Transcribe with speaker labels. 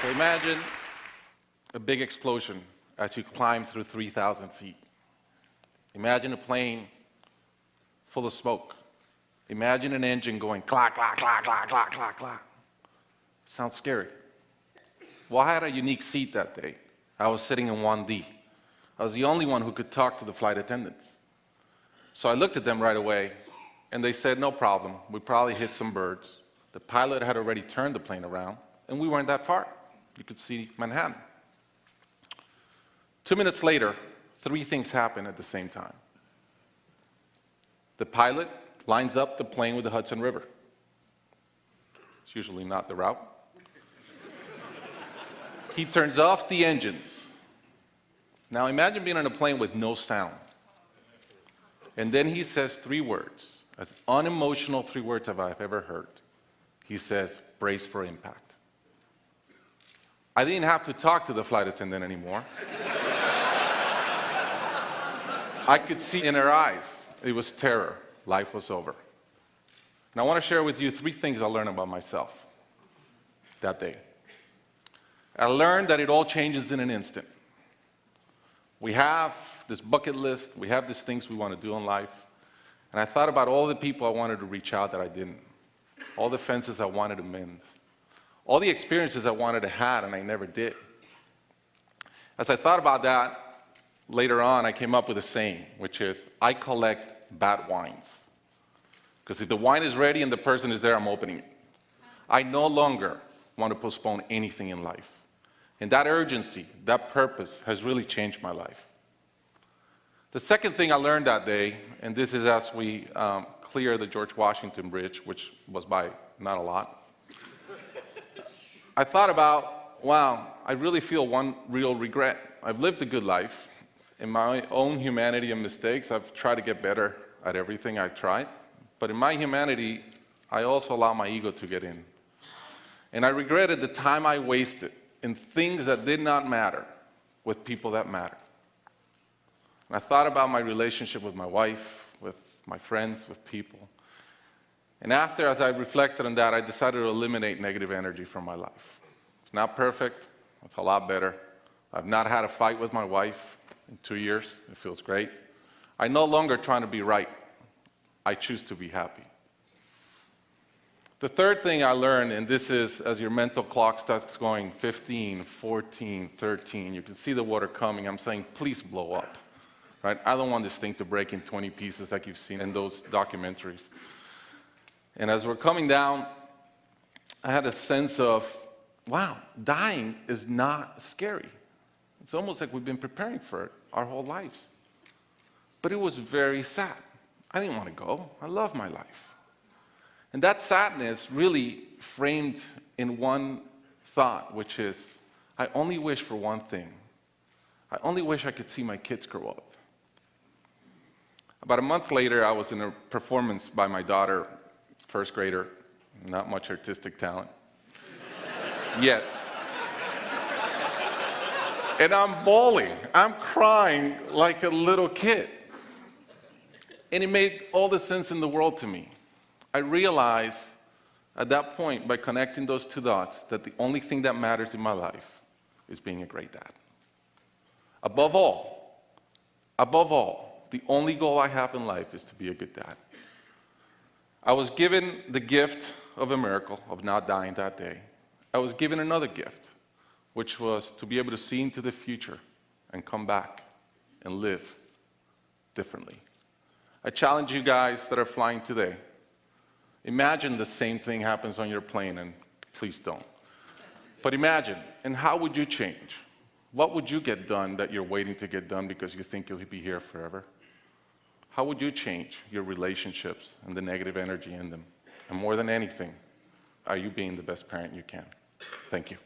Speaker 1: So imagine a big explosion as you climb through 3,000 feet. Imagine a plane full of smoke. Imagine an engine going clack, clack, clack, clack, clack, clack, clack. Sounds scary. Well, I had a unique seat that day. I was sitting in 1D. I was the only one who could talk to the flight attendants. So I looked at them right away, and they said, no problem. We probably hit some birds. The pilot had already turned the plane around, and we weren't that far. You could see Manhattan. 2 minutes later, 3 things happen at the same time. The pilot lines up the plane with the Hudson River. It's usually not the route. He turns off the engines. Now imagine being on a plane with no sound. And then he says 3 words, as unemotional 3 words as I've ever heard. He says, brace for impact. I didn't have to talk to the flight attendant anymore. I could see in her eyes, it was terror. Life was over. And I want to share with you 3 things I learned about myself that day. I learned that it all changes in an instant. We have this bucket list, we have these things we want to do in life, and I thought about all the people I wanted to reach out that I didn't, all the fences I wanted to mend, all the experiences I wanted to have and I never did. As I thought about that, later on I came up with a saying, which is, I collect bad wines. Because if the wine is ready and the person is there, I'm opening it. I no longer want to postpone anything in life. And that urgency, that purpose, has really changed my life. The second thing I learned that day, and this is as we clear the George Washington Bridge, which was by not a lot, I thought about, wow, I really feel one real regret. I've lived a good life. In my own humanity and mistakes, I've tried to get better at everything I've tried. But in my humanity, I also allow my ego to get in. And I regretted the time I wasted in things that did not matter with people that matter. And I thought about my relationship with my wife, with my friends, with people. And after, as I reflected on that, I decided to eliminate negative energy from my life. It's not perfect. It's a lot better. I've not had a fight with my wife in 2 years. It feels great. I'm no longer trying to be right. I choose to be happy. The third thing I learned, and this is as your mental clock starts going 15, 14, 13, you can see the water coming. I'm saying, please blow up. Right? I don't want this thing to break in 20 pieces like you've seen in those documentaries. And as we're coming down, I had a sense of, wow, dying is not scary. It's almost like we've been preparing for it our whole lives. But it was very sad. I didn't want to go. I love my life. And that sadness really framed in one thought, which is, I only wish for one thing. I only wish I could see my kids grow up. About a month later, I was in a performance by my daughter, first grader, not much artistic talent, yet. And I'm bawling, I'm crying like a little kid. And it made all the sense in the world to me. I realized at that point, by connecting those 2 dots, that the only thing that matters in my life is being a great dad. Above all, the only goal I have in life is to be a good dad. I was given the gift of a miracle of not dying that day. I was given another gift, which was to be able to see into the future and come back and live differently. I challenge you guys that are flying today. Imagine the same thing happens on your plane, and please don't. But imagine, and how would you change? What would you get done that you're waiting to get done because you think you'll be here forever? How would you change your relationships and the negative energy in them? And more than anything, are you being the best parent you can? Thank you.